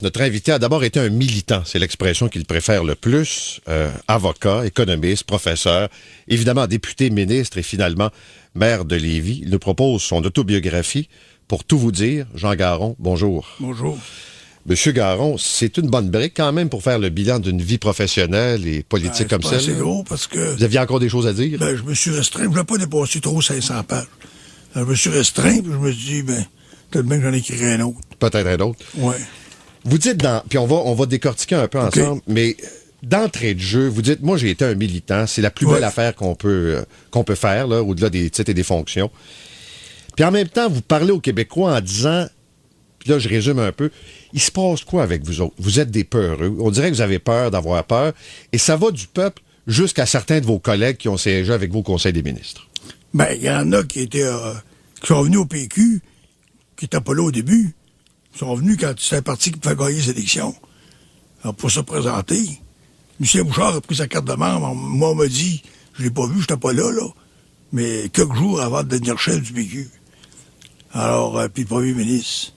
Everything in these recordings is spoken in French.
Notre invité a d'abord été un militant, c'est l'expression qu'il préfère le plus, avocat, économiste, professeur, évidemment député, ministre et finalement maire de Lévis. Il nous propose son autobiographie. Pour tout vous dire, Jean Garon, bonjour. Bonjour. Monsieur Garon, c'est une bonne brique quand même pour faire le bilan d'une vie professionnelle et politique comme celle. C'est gros parce que... Vous aviez encore des choses à dire? Je me suis restreint. Je ne voulais pas dépasser trop 500 pages. Alors, je me suis restreint, puis je me suis dit, peut-être bien que j'en écrirai un autre. Peut-être un autre. Oui. Vous dites puis on va décortiquer un peu ensemble, mais d'entrée de jeu, vous dites, moi j'ai été un militant, c'est la plus belle affaire qu'on peut faire, là, au-delà des titres et des fonctions. Puis en même temps, vous parlez aux Québécois en disant, puis là je résume un peu, il se passe quoi avec vous autres? Vous êtes des peureux. On dirait que vous avez peur d'avoir peur, et ça va du peuple jusqu'à certains de vos collègues qui ont siégé avec vous au Conseil des ministres. Il y en a qui sont venus au PQ, qui n'étaient pas là au début. Ils sont venus quand c'est un parti qui pouvait gagner les élections. Alors, pour se présenter, Lucien Bouchard a pris sa carte de membre. Moi, on m'a dit, je l'ai pas vu, j'étais pas là, mais quelques jours avant de devenir chef du PQ. Alors, puis le premier ministre.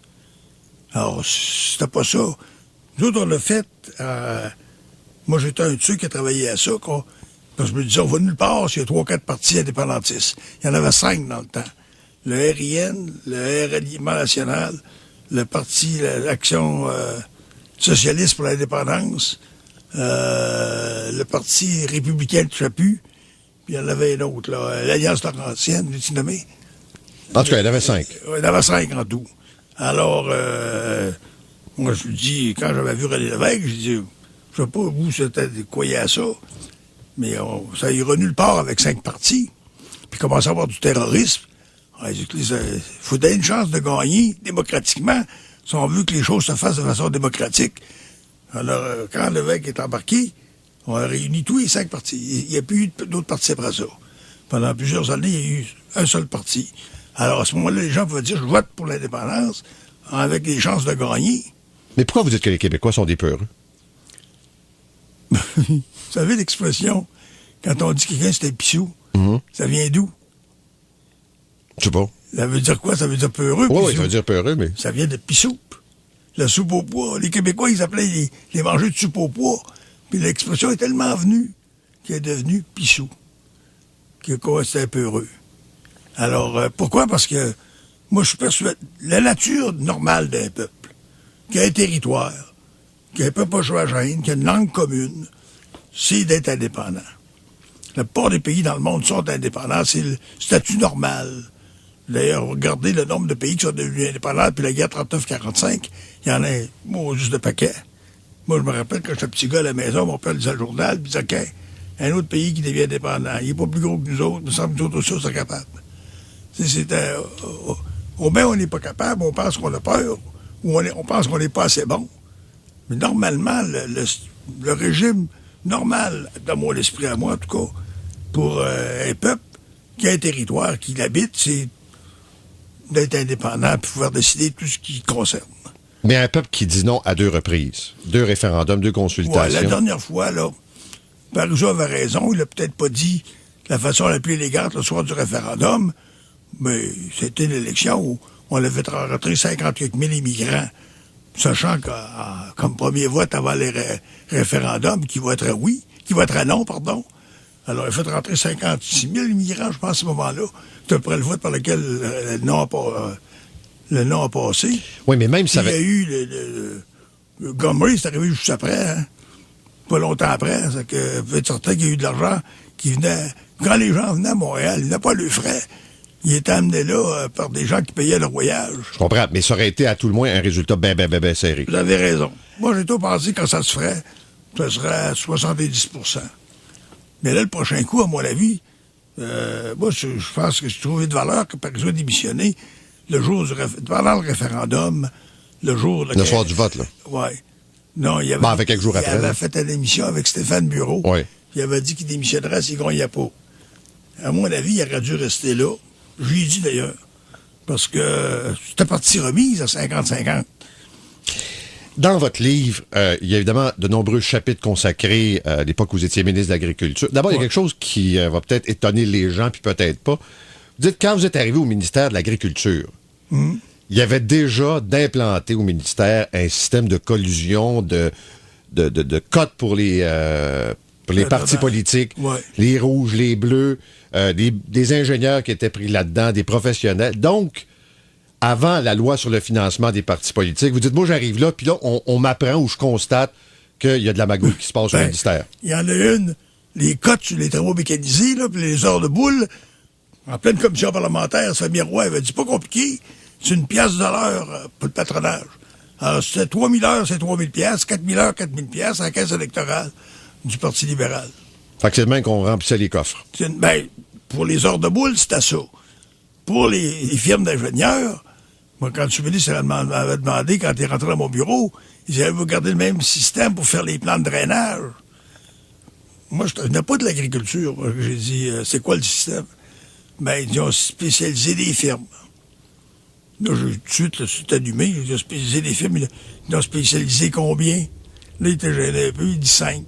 Alors, c'était pas ça. Nous autres, on l'a fait, moi, j'étais un de ceux qui a travaillé à ça, parce que je me disais, on va nulle part s'il y a 3 ou 4 partis indépendantistes. Il y en avait 5 dans le temps. Le RIN, le Ralliement national, le parti, l'Action socialiste pour l'indépendance, le parti républicain de Chaput, puis il y en avait un autre, l'Alliance Laurentienne, l'as-tu nommé? En tout cas, il y en avait 5. Il y en avait 5 en tout. Alors, moi, je me dis, quand j'avais vu René Lévesque, je dis, je sais pas où c'était croyait à ça, mais ça ira nulle part avec 5 partis. Puis commencer à avoir du terrorisme. Il faut donner une chance de gagner démocratiquement si on veut que les choses se fassent de façon démocratique. Alors, quand Lévesque est embarqué, on a réuni tous les 5 partis. Il n'y a plus eu d'autres partis après ça. Pendant plusieurs années, il y a eu un seul parti. Alors, à ce moment-là, les gens pouvaient dire, je vote pour l'indépendance avec des chances de gagner. Mais pourquoi vous dites que les Québécois sont des peureux? Vous savez l'expression, quand on dit que quelqu'un c'est un pissou, ça vient d'où? Je sais pas. Ça veut dire quoi? Ça veut dire peureux. Oui, ça veut dire peureux, mais... Ça vient de pissoupe. La soupe au pois. Les Québécois, ils appelaient les mangeurs de soupe au pois. Puis l'expression est tellement venue qu'elle est devenue pissou. Que quoi, c'était peureux. Alors, pourquoi? Parce que moi, je suis persuadé... La nature normale d'un peuple, qui a un territoire, qui a un peuple homogène, qui a une langue commune, c'est d'être indépendant. La plupart des pays dans le monde sont indépendants. C'est le statut normal. D'ailleurs, regardez le nombre de pays qui sont devenus indépendants depuis la guerre 39-45. Il y en a juste de paquet. Moi, je me rappelle quand j'étais petit gars à la maison, mon père lisait le journal, puis il disait, OK, un autre pays qui devient indépendant. Il n'est pas plus gros que nous autres, mais semble que nous autres aussi, on serait capables. Au bien, on n'est pas capable, on pense qu'on a peur, ou on pense qu'on n'est pas assez bon. Mais normalement, le régime normal, dans mon esprit à moi, en tout cas, pour un peuple qui a un territoire, qui l'habite, c'est d'être indépendant et pouvoir décider de tout ce qui le concerne. Mais un peuple qui dit non à 2 reprises, 2 référendums, 2 consultations. Ouais, la dernière fois, Parizeau avait raison, il a peut-être pas dit de la façon la plus élégante le soir du référendum, mais c'était une élection où on avait fait rentrer 58 000 immigrants, sachant que comme premier vote avant les référendums, qui va être non, pardon. Alors, il a fait rentrer 56 000 immigrants, je pense, à ce moment-là. C'est après le vote par lequel le non a passé. Oui, mais même ça avait... Il y a eu le Montgomery, c'est arrivé juste après, hein? Pas longtemps après. C'est que vous êtes certain qu'il y a eu de l'argent qui venait... Quand les gens venaient à Montréal, ils n'avaient pas le frais. Ils étaient amenés là par des gens qui payaient leur voyage. Je comprends, mais ça aurait été à tout le moins un résultat bien serré. Vous avez raison. Moi, j'ai tout pensé quand ça se ferait, ça serait à 70 %. Mais là, le prochain coup, à mon avis, moi, je pense que je trouvais de valeur que Parizeau ait démissionné le jour pendant le référendum, le soir du vote, là. Oui. Non, il avec quelques jours après. Il avait fait une émission avec Stéphane Bureau. Oui. Il avait dit qu'il démissionnerait s'il ne gagnait pas. À mon avis, il aurait dû rester là. Je lui ai dit d'ailleurs. Parce que c'était partie remise à 50-50. Dans votre livre, il y a évidemment de nombreux chapitres consacrés à l'époque où vous étiez ministre de l'Agriculture. D'abord, il y a quelque chose qui va peut-être étonner les gens, puis peut-être pas. Vous dites, quand vous êtes arrivé au ministère de l'Agriculture, il y avait déjà d'implanter au ministère un système de collusion, de cotes pour les partis politiques, les rouges, les bleus, des ingénieurs qui étaient pris là-dedans, des professionnels. Donc, avant la loi sur le financement des partis politiques, vous dites, moi, j'arrive là, puis là, on m'apprend ou je constate qu'il y a de la magouille qui se passe au ministère. Il y en a une, les cotes sur les travaux mécanisés, là, puis les heures de boule, en pleine commission parlementaire, Samir Roy avait dit, pas compliqué, c'est $1 de l'heure pour le patronage. Alors, c'était 3000 heures, c'est 3000 pièces, 4000 heures, 4000 pièces à la caisse électorale du Parti libéral. Fait que c'est le même qu'on remplissait les coffres. Pour les heures de boule, c'était ça. Pour les firmes d'ingénieurs, moi, quand je suis ministre, elle m'avait demandé, quand il est rentré dans mon bureau, il disait, vous gardez le même système pour faire les plans de drainage. Moi, je n'ai pas de l'agriculture. J'ai dit, c'est quoi le système? Ils ont spécialisé des firmes. Là, tout de suite, c'est allumé. Ils ont spécialisé des firmes. Ils ont spécialisé combien? Là, il était gêné un peu. Il dit 5.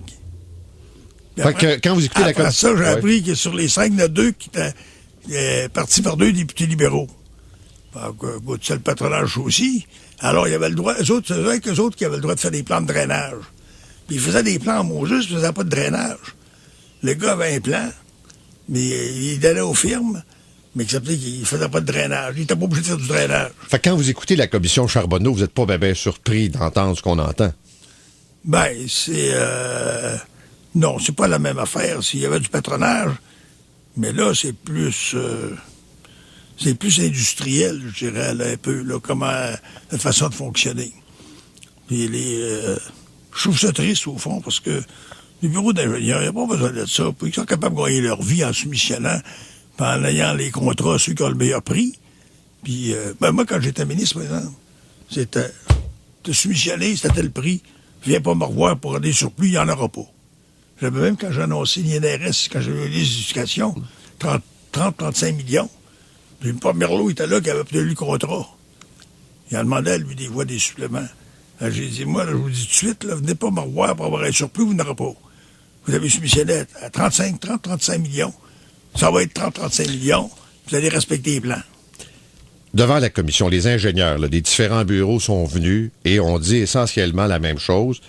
Fait que quand vous écoutez après ça, j'ai appris que sur les 5, il y en a 2 qui étaient partis par 2 députés libéraux. C'est le patronage aussi. Alors, il y avait le droit, eux autres qui avaient le droit de faire des plans de drainage. Puis ils faisaient des plans en juste, ils ne faisaient pas de drainage. Le gars avait un plan, mais il donnait aux firmes, mais excepté qu'il ne faisait pas de drainage. Il n'était pas obligé de faire du drainage. Fait que quand vous écoutez la commission Charbonneau, vous n'êtes pas bien surpris d'entendre ce qu'on entend? Non, c'est pas la même affaire. S'il y avait du patronage, mais là, c'est plus industriel, je dirais, là, un peu, là, comment la façon de fonctionner. Puis je trouve ça triste, au fond, parce que les bureaux d'ingénieurs, il n'y a pas besoin de ça. Puis ils sont capables de gagner leur vie en soumissionnant, puis en ayant les contrats, ceux qui ont le meilleur prix. Puis, moi, quand j'étais ministre, par exemple, c'était de soumissionner, c'était tel prix. Viens pas me revoir pour des surplus, il n'y en aura pas. J'avais même, quand j'ai annoncé l'INRS, quand j'ai eu les éducations, 30-35 millions. Puis pas Merlot était là qui avait obtenu le contrat. Il a demandé à lui des voix, des suppléments. Alors, j'ai dit, moi, là, je vous dis tout de suite, là, venez pas me revoir pour avoir un surplus, vous n'aurez pas. Vous avez soumissionné à 30-35 millions. Ça va être 30-35 millions. Vous allez respecter les plans. Devant la commission, les ingénieurs des différents bureaux sont venus et ont dit essentiellement la même chose.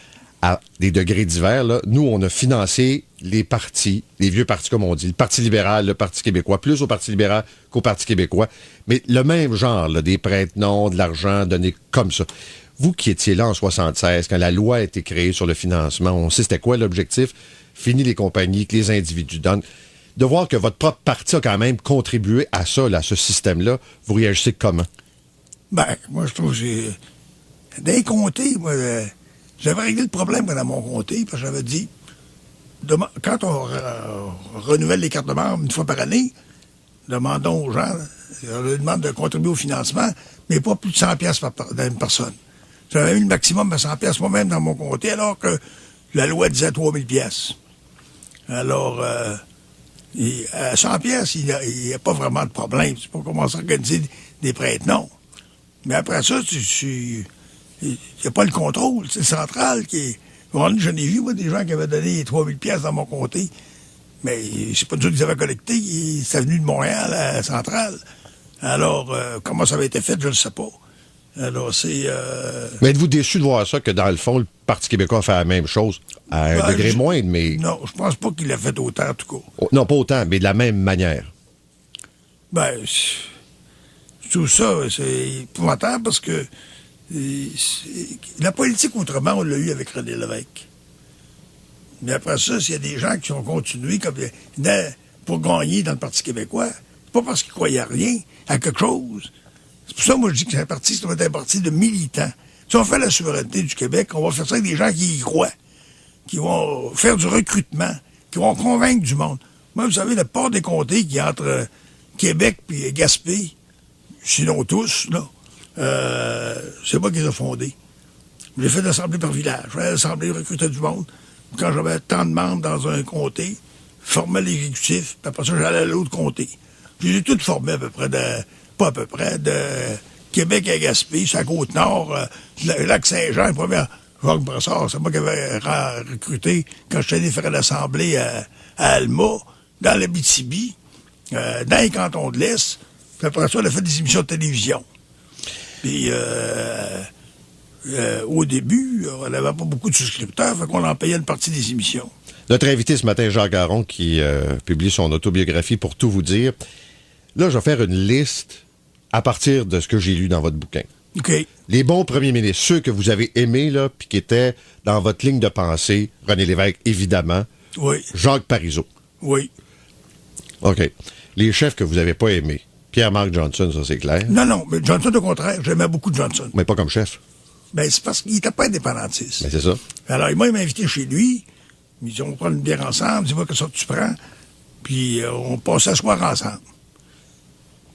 À des degrés divers, là, nous, on a financé les partis, les vieux partis, comme on dit, le Parti libéral, le Parti québécois, plus au Parti libéral qu'au Parti québécois, mais le même genre, là, des prête-noms, de l'argent donné comme ça. Vous qui étiez là en 76, quand la loi a été créée sur le financement, on sait c'était quoi l'objectif, fini les compagnies, que les individus donnent. De voir que votre propre parti a quand même contribué à ça, là, à ce système-là, vous réagissez comment? Moi, je trouve que j'ai... D'un comté, moi... J'avais réglé le problème dans mon comté, parce que j'avais dit, quand on renouvelle les cartes de membres une fois par année, demandons aux gens, on leur demande de contribuer au financement, mais pas plus de 100 pièces d'une personne. J'avais mis le maximum de 100 pièces moi-même dans mon comté, alors que la loi disait 3000 pièces. Alors, à 100 pièces, il n'y a pas vraiment de problème. C'est pour commencer à organiser des prête-noms. Mais après ça, il n'y a pas le contrôle. C'est le central qui est... J'en ai vu, moi, des gens qui avaient donné 3000 pièces dans mon comté. Mais c'est pas du tout qu'ils avaient collecté. C'est venu de Montréal à la centrale. Alors, comment ça avait été fait, je ne sais pas. Alors, c'est... Mais êtes-vous déçu de voir ça, que dans le fond, le Parti québécois a fait la même chose? À un degré moindre, mais... Non, je pense pas qu'il l'a fait autant, en tout cas. Non, pas autant, mais de la même manière. Tout ça, c'est épouvantable parce que la politique, autrement, on l'a eu avec René Lévesque. Mais après ça, s'il y a des gens qui ont continué pour gagner dans le Parti québécois, c'est pas parce qu'ils croyaient à rien, à quelque chose. C'est pour ça, moi, je dis que c'est un parti, ça doit être un parti de militants. Si on fait la souveraineté du Québec, on va faire ça avec des gens qui y croient, qui vont faire du recrutement, qui vont convaincre du monde. Moi, vous savez, le port des comtés qui est entre Québec et Gaspé, sinon tous, là, c'est moi qui les ai fondés. J'ai fait l'assemblée par village. J'ai fait l'assemblée, recruter du monde. Quand j'avais tant de membres dans un comté, formais l'exécutif, puis après ça, j'allais à l'autre comté. Je les ai tous formés à peu près de Québec à Gaspé, sur la Côte-Nord, le Lac-Saint-Jean, le premier Jacques Brassard, c'est moi qui avais recruté quand j'étais allé faire l'assemblée à Alma, dans l'Abitibi, dans les cantons de l'Est. Puis après ça, on a fait des émissions de télévision. Puis, au début, on n'avait pas beaucoup de souscripteurs, fait qu'on en payait une partie des émissions. Notre invité ce matin, Jacques Garon, qui publie son autobiographie Pour tout vous dire. Là, je vais faire une liste à partir de ce que j'ai lu dans votre bouquin. OK. Les bons premiers ministres, ceux que vous avez aimés, là, puis qui étaient dans votre ligne de pensée. René Lévesque, évidemment. Oui. Jacques Parizeau. Oui. OK. Les chefs que vous n'avez pas aimés. Pierre-Marc Johnson, ça c'est clair. Non, mais Johnson, au contraire, j'aimais beaucoup Johnson. Mais pas comme chef. Ben, c'est parce qu'il n'était pas indépendantiste. Ben, c'est ça. Alors, il m'a invité chez lui. Il m'a dit, on va prendre une bière ensemble, dis-moi que ça tu prends. Puis, on passe à soir ensemble.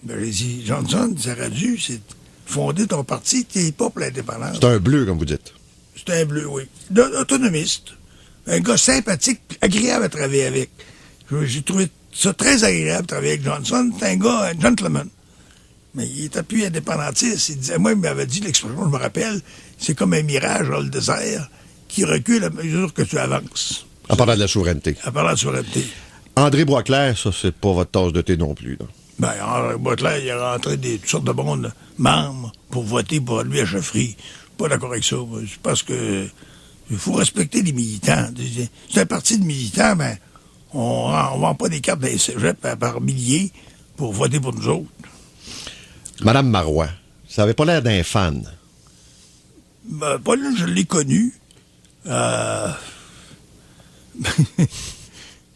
Ben, j'ai dit, Johnson, ça aurait dû, c'est fonder ton parti, t'es pas pour l'indépendance. C'est un bleu, comme vous dites. C'est un bleu, oui. Autonomiste. Un gars sympathique, agréable à travailler avec. J'ai trouvé ça très agréable de travailler avec Johnson. C'est un gars, un gentleman. Mais il était plus indépendantiste. Il disait, moi, il m'avait dit l'expression, je me rappelle, c'est comme un mirage dans le désert qui recule à mesure que tu avances. En parlant de la souveraineté. En parlant de souveraineté. André Boisclair, ça, c'est pas votre tasse de thé non plus, là. Ben, André Boisclair, il a rentré toutes sortes de bons membres pour voter pour lui à chefferie. Je suis pas d'accord avec ça. Je pense que il faut respecter les militants. C'est un parti de militants, mais on vend pas des cartes des cégeps par milliers pour voter pour nous autres. Madame Marois, ça avait pas l'air d'un fan. Ben, Pauline, je l'ai connue.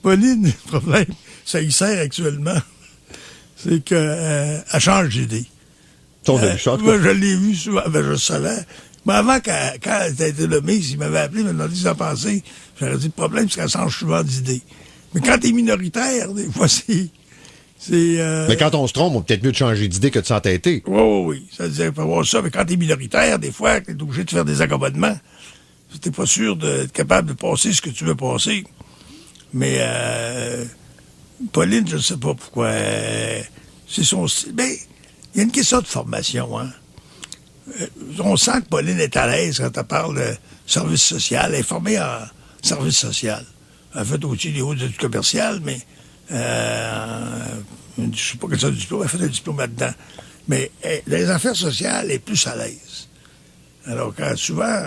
Pauline, le problème, ça y sert actuellement, c'est qu'elle change d'idée. Moi, je l'ai vu souvent, ben, je le savais. Mais avant, quand elle était nommée, s'il m'avait appelé, il m'a demandé ce qu'il en pensait. J'aurais dit, le problème, c'est qu'elle change souvent d'idée. Mais quand t'es minoritaire, des fois, c'est... Mais quand on se trompe, on peut peut-être mieux de changer d'idée que de s'entêter. Oui. Ça disait, faut voir ça. Mais quand t'es minoritaire, des fois, t'es obligé de faire des accommodements. T'es pas sûr d'être capable de passer ce que tu veux passer. Mais Pauline, je ne sais pas pourquoi. C'est son style. Ben, il y a une question de formation, hein. On sent que Pauline est à l'aise quand elle parle de service social. Elle est formée en service social. Elle a fait aussi des hautes études commerciales, mais je ne sais pas quel ça diplôme. Elle a fait un diplôme là-dedans. Mais dans les affaires sociales, elle est plus à l'aise. Alors, souvent,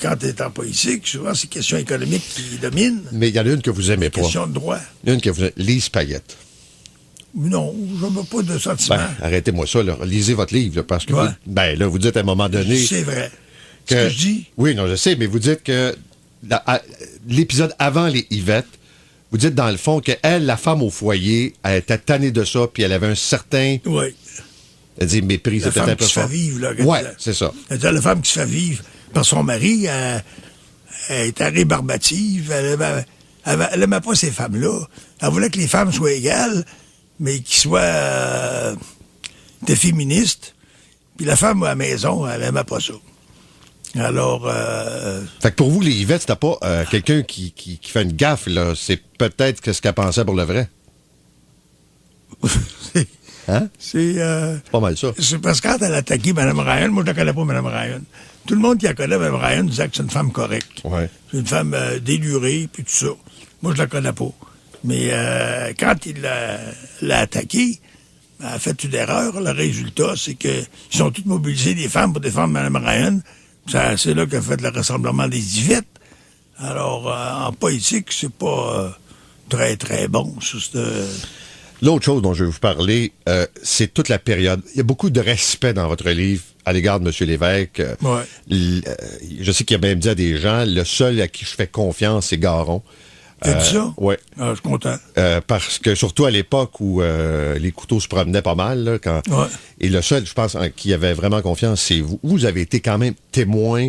quand elle est en politique, souvent, c'est questions économiques qui dominent. Mais il y en a une que vous aimez pas. Question de droit. Une que vous aimez. Lise Payette. Non, je n'ai pas de sentiment. Ben, arrêtez-moi ça, là. Lisez votre livre, là, parce que vous dites à un moment donné... C'est vrai. Ce que je dis... Oui, non, je sais, mais vous dites que l'épisode avant les Yvettes, vous dites dans le fond qu'elle, la femme au foyer, elle était tannée de ça, puis elle avait un certain... Oui. Elle dit mépris, c'était un peu fort. La femme qui se fait vivre, là. Oui, c'est ça. La femme qui se fait vivre par son mari, elle est rébarbative, elle n'aimait pas ces femmes-là. Elle voulait que les femmes soient égales, mais qu'ils soient des féministes. Puis la femme à la maison, elle n'aimait pas ça. Alors... Fait que pour vous, les Yvettes, c'était pas quelqu'un qui fait une gaffe, là. C'est peut-être ce qu'elle pensait pour le vrai. Hein? C'est pas mal ça. C'est parce que quand elle a attaqué Mme Ryan, moi je ne la connais pas, Mme Ryan. Tout le monde qui la connaît, Mme Ryan, disait que c'est une femme correcte. Ouais. C'est une femme délurée, puis tout ça. Moi, je la connais pas. Mais quand il l'a attaquée, elle a fait une erreur. Le résultat, c'est qu'ils ont tous mobilisé des femmes pour défendre Mme Ryan. C'est là qu'a fait le rassemblement des Yvettes. Alors, en politique, c'est pas très, très bon. L'autre chose dont je vais vous parler, c'est toute la période. Il y a beaucoup de respect dans votre livre à l'égard de M. Lévesque. Ouais. Je sais qu'il a même dit à des gens, le seul à qui je fais confiance, c'est Garon. T'as dit ça? Oui. Ah, je suis content. Parce que surtout à l'époque où les couteaux se promenaient pas mal, là, ouais. Et le seul, je pense, en qui avait vraiment confiance, c'est vous. Vous avez été quand même témoin,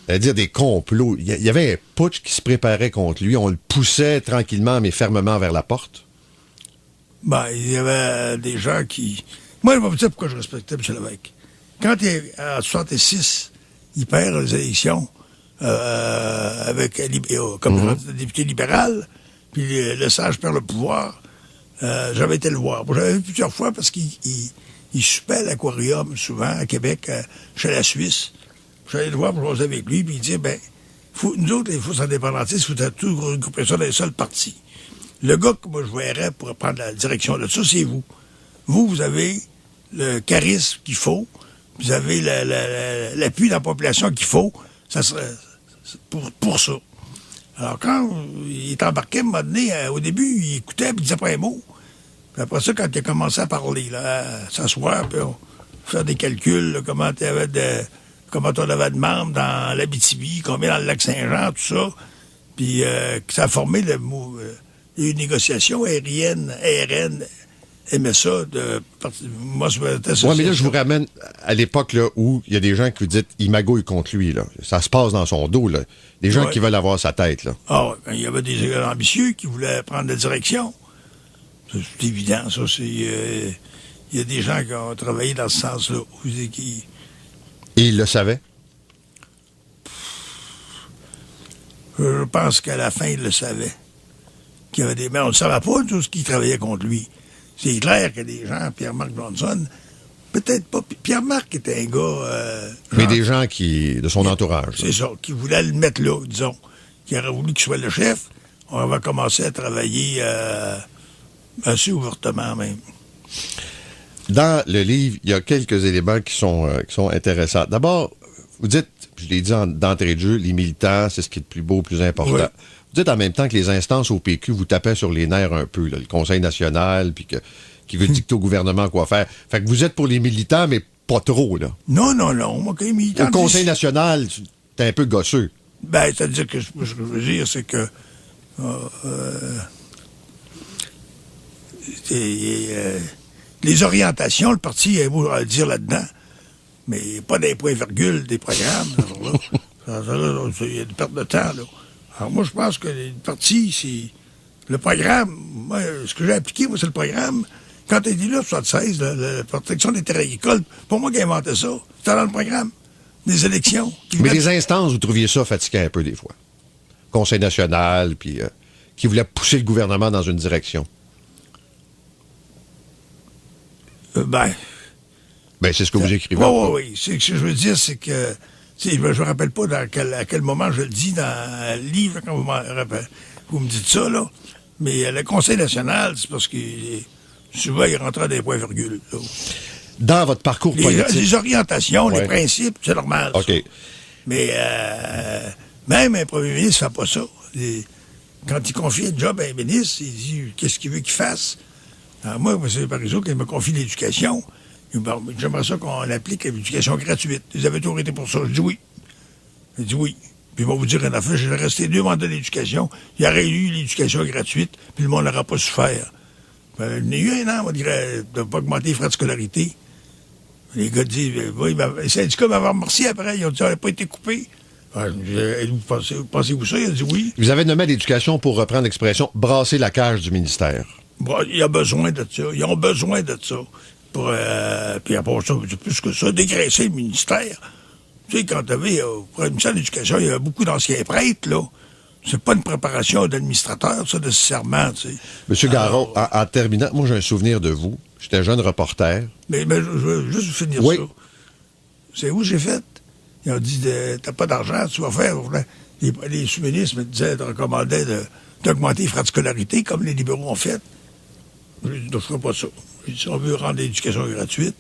c'est-à-dire des complots. Il y avait un putsch qui se préparait contre lui. On le poussait tranquillement mais fermement vers la porte. Ben, il y avait des gens qui... Moi, je vais vous dire pourquoi je respectais M. Lévesque. Quand en 1966, il perd les élections comme député libéral, puis le Sage perd le pouvoir, j'avais été le voir. Bon, j'avais vu plusieurs fois parce qu'il soupait à l'aquarium, souvent, à Québec, chez la Suisse. J'allais le voir pour jouer avec lui, puis il disait, nous autres, les forces indépendantistes, il faut tout regrouper ça dans les seuls partis. Le gars que moi je verrais pour prendre la direction de ça, c'est vous. Vous avez le charisme qu'il faut, vous avez l'appui de la population qu'il faut, ça serait pour ça. Alors, quand il est embarqué, à un moment donné, au début, il écoutait, puis il disait pas un mot. Puis après ça, quand il a commencé à parler, là, à s'asseoir, puis faire des calculs, là, comment on avait de membres dans l'Abitibi, combien dans le lac Saint-Jean, tout ça, puis que ça a formé une négociation aérienne, ARN, MSA, moi, oui, mais là, je vous ramène à l'époque là, où il y a des gens qui vous disent il magouille contre lui. Là. Ça se passe dans son dos. Là. Des gens qui veulent avoir sa tête. Là. Ah, il y avait des ambitieux qui voulaient prendre la direction. C'est évident, ça. Il y a des gens qui ont travaillé dans ce sens-là. Et ils le savaient? Je pense qu'à la fin, ils le savaient. Mais on ne savait pas tout ce qui travaillait contre lui. C'est clair que des gens, Pierre-Marc Johnson, peut-être pas. Pierre-Marc était un gars. Mais des gens de son entourage. C'est ça, qui voulaient le mettre là, disons. Qui auraient voulu qu'il soit le chef. On va commencer à travailler assez ouvertement même. Dans le livre, il y a quelques éléments qui sont intéressants. D'abord, vous dites, je l'ai dit d'entrée de jeu, les militants, c'est ce qui est le plus beau, le plus important. Oui. Vous dites en même temps que les instances au PQ vous tapaient sur les nerfs un peu, là, le Conseil national, puis qui veut dicter au gouvernement quoi faire. Fait que vous êtes pour les militants, mais pas trop, là. Non. Moi, quand les militants... Le Conseil national, t'es un peu gosseux. Ben, c'est-à-dire que ce que je veux dire, c'est que... les orientations, le parti a beau à dire là-dedans, mais pas des points-virgules, des programmes. Il y a une perte de temps, là. Alors moi, je pense que le parti, c'est le programme. Moi, ce que j'ai appliqué, moi, c'est le programme. Quand tu as dit là, 76, la protection des terres agricoles, pour moi qui a inventé ça, c'était dans le programme des élections. Mais les instances, vous trouviez ça fatiguant un peu des fois. Conseil national, puis qui voulait pousser le gouvernement dans une direction. Ben, c'est ce que vous écrivez. Oui. Ce que je veux dire, c'est que... je ne me rappelle pas à quel moment je le dis dans le livre, quand vous me dites ça, là. Mais le Conseil national, c'est parce que souvent, il rentrait dans des points-virgules. Dans votre parcours politique... Les orientations, les principes, c'est normal. OK. Ça. Mais même un premier ministre ne fait pas ça. Quand il confie un job à un ministre, il dit qu'est-ce qu'il veut qu'il fasse. Alors moi, c'est Parizeau qui me confie l'éducation. J'aimerais ça qu'on applique l'éducation gratuite. Ils avaient toujours été pour ça. Je dis oui. Il dit oui. Puis il va vous dire une affaire, j'ai resté 2 mandats d'éducation. Il y aurait eu l'éducation gratuite, puis le monde n'aura pas souffert. Il y a eu un an, on dirait, de ne pas augmenter les frais de scolarité. Les gars disent, oui, les syndicats m'avaient remercié après. Ils ont dit, ça n'a pas été coupé. Pensez-vous ça? Il a dit oui. Vous avez nommé l'éducation, pour reprendre l'expression, brasser la cage du ministère. Bon, il y a besoin de ça. Ils ont besoin de ça. Puis après ça, plus que ça, dégraisser le ministère. Tu sais, quand tu avais, pour le ministère de l'Éducation, il y avait beaucoup d'anciens prêtres, là. C'est pas une préparation d'administrateur, ça, nécessairement, tu sais. Monsieur Garon, en terminant, moi, j'ai un souvenir de vous. J'étais un jeune reporter. Mais je veux juste finir ça. C'est où j'ai fait? Ils ont dit, t'as pas d'argent, tu vas faire... Les sous-ministres me disaient, te recommandaient d'augmenter les frais de scolarité, comme les libéraux ont fait. Je ne ferai pas ça. Si on veut rendre l'éducation gratuite,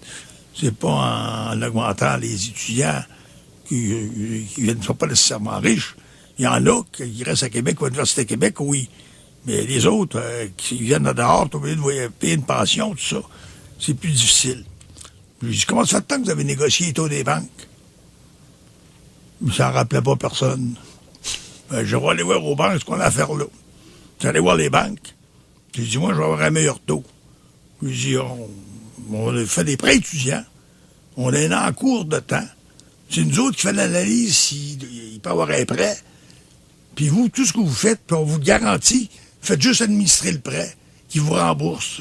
c'est pas en augmentant les étudiants qui ne sont pas nécessairement riches. Il y en a qui restent à Québec ou à l'Université de Québec, oui. Mais les autres qui viennent de dehors, tu obligé de payer une pension, tout ça, c'est plus difficile. Je dis, comment ça fait de temps que vous avez négocié les taux des banques? Mais ça n'en rappelait pas personne. Je vais aller voir aux banques ce qu'on a à faire là. J'allais voir les banques. J'ai dit, moi, je vais avoir un meilleur taux. J'ai dit, on a fait des prêts étudiants. On a un encours de temps. C'est nous autres qui fait l'analyse s'il peut y avoir un prêt. Puis vous, tout ce que vous faites, puis on vous garantit, faites juste administrer le prêt, qui vous rembourse.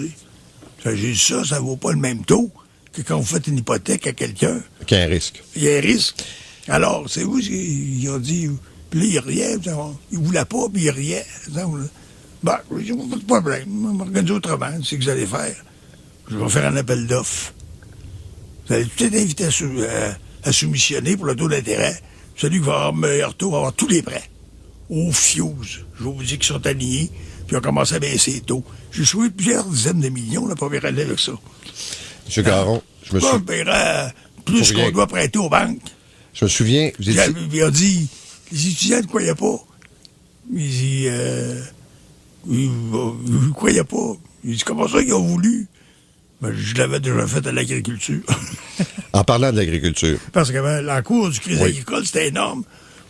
J'ai dit, ça ne vaut pas le même taux que quand vous faites une hypothèque à quelqu'un. Qu'il y a un risque. Il y a un risque. Alors, c'est vous, ils ont dit, puis là, il riait, il ne voulait pas, puis il riait. Ben, j'ai pas de problème. Je vais m'organiser autrement. C'est ce que vous allez faire. Je vais faire un appel d'offres. Vous allez tout être invité à soumissionner pour le taux d'intérêt. Celui qui va avoir le meilleur taux va avoir tous les prêts. Au fuse. Je vous dis qu'ils sont alignés, puis ils ont commencé à baisser les taux. J'ai sauvé plusieurs dizaines de millions là, pour aller avec ça. M. Garon, je me souviens... On paiera plus qu'on doit prêter aux banques. Je me souviens... Il a dit, les étudiants ne croyaient pas. Ils ne croyaient pas. Il dit, comment ça qu'ils ont voulu? Ben, je l'avais déjà fait à l'agriculture. En parlant de l'agriculture. Parce que la cour du crédit agricole, c'était énorme.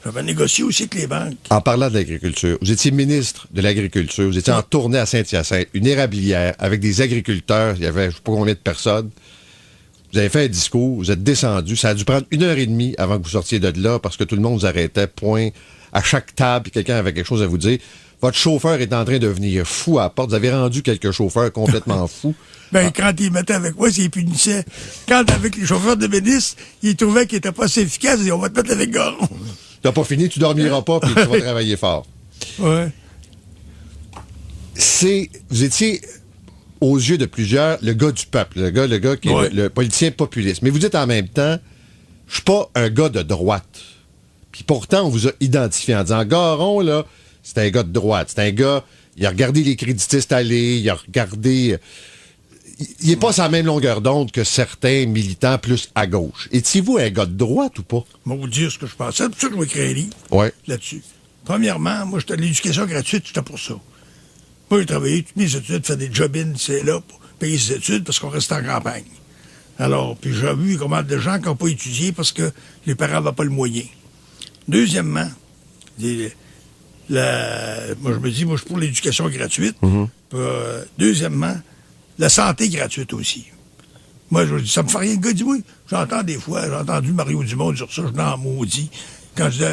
J'avais négocié aussi avec les banques. En parlant de l'agriculture, vous étiez ministre de l'Agriculture, vous étiez en tournée à Saint-Hyacinthe, une érablière, avec des agriculteurs, il y avait je ne sais pas combien de personnes. Vous avez fait un discours, vous êtes descendu, ça a dû prendre 1h30 avant que vous sortiez de là, parce que tout le monde vous arrêtait, point, à chaque table, puis quelqu'un avait quelque chose à vous dire. Votre chauffeur est en train de devenir fou à la porte. Vous avez rendu quelques chauffeurs complètement fous. Quand ils mettaient avec moi, ils punissaient. Quand avec les chauffeurs de ministre, ils trouvaient qu'ils n'étaient pas assez efficaces, et on va te mettre avec Garon. T'as pas fini, tu dormiras pas, puis tu vas travailler fort. Ouais. Vous étiez, aux yeux de plusieurs, le gars du peuple, le gars qui est le politicien populiste. Mais vous dites en même temps, je suis pas un gars de droite. Puis pourtant, on vous a identifié en disant, Garon, là, c'est un gars de droite. C'est un gars, il a regardé les créditistes aller, il a regardé... Il n'est pas sur la même longueur d'onde que certains militants plus à gauche. Étiez-vous un gars de droite ou pas? Je vais vous dire ce que je pensais. C'est pour ça que je vais écrire un livre là-dessus. Premièrement, moi, j'étais à l'éducation gratuite, j'étais pour ça. Moi, j'ai travaillé toutes mes études, fait des job-ins, c'est là, pour payer ses études parce qu'on restait en campagne. Alors, puis j'ai vu comment de gens qui n'ont pas étudié parce que les parents n'avaient pas le moyen. Deuxièmement, moi, je me dis, moi, je suis pour l'éducation gratuite. Deuxièmement, la santé gratuite aussi. Moi, je dis, ça me fait rien. Le gars dit, oui, j'entends des fois, j'ai entendu Mario Dumont dire ça, je l'en maudis. Quand je dis,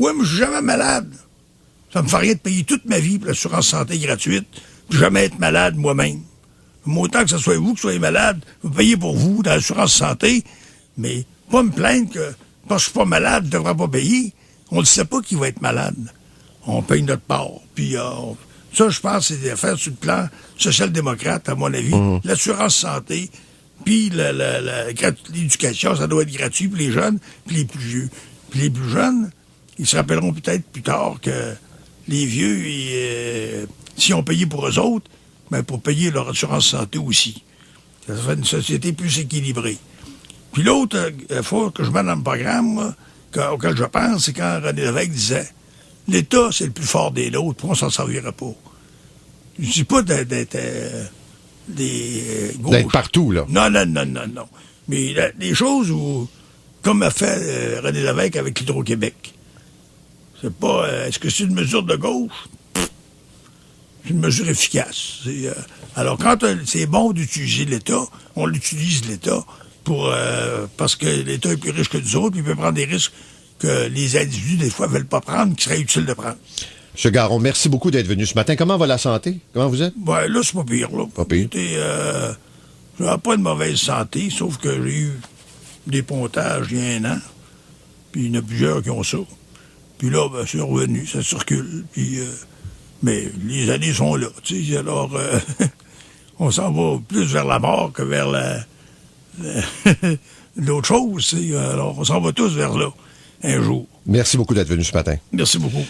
oui, mais je suis jamais malade. Ça me fait rien de payer toute ma vie pour l'assurance santé gratuite, puis jamais être malade moi-même. Autant que ce soit vous qui soyez malade, vous payez pour vous dans l'assurance santé, mais pas me plaindre que parce que je suis pas malade, je devrais pas payer. On ne sait pas qui va être malade. On paye notre part. Puis ça, je pense, c'est des affaires sur le plan social-démocrate, à mon avis. L'assurance santé, puis l'éducation, ça doit être gratuit pour les jeunes, puis les plus vieux. Puis les plus jeunes, ils se rappelleront peut-être plus tard que les vieux, si on payait pour eux autres, ben pour payer leur assurance santé aussi. Ça fait une société plus équilibrée. Puis l'autre fois que je mets dans le programme, moi, auquel je pense, c'est quand René Lévesque disait « L'État, c'est le plus fort des nôtres, puis on s'en servira pas. » Je dis pas d'être des gauches. D'être partout, là. Non. Mais des choses où, comme a fait René Lévesque avec l'Hydro-Québec, c'est pas... est-ce que c'est une mesure de gauche? C'est une mesure efficace. Alors, quand c'est bon d'utiliser l'État, on l'utilise, l'État, parce que l'État est plus riche que nous autres, puis il peut prendre des risques que les individus, des fois, ne veulent pas prendre, qui seraient utiles de prendre. M. Garon, merci beaucoup d'être venu ce matin. Comment va la santé? Comment vous êtes? Ben, là, c'est pas pire, là. Pas pire. Je n'ai pas de mauvaise santé, sauf que j'ai eu des pontages il y a 1 an, puis il y en a plusieurs qui ont ça. Puis là, ben, c'est revenu, ça circule, puis... mais les années sont là, tu sais, alors on s'en va plus vers la mort que vers l'autre chose, alors on s'en va tous vers là, un jour. Merci beaucoup d'être venu ce matin. Merci beaucoup.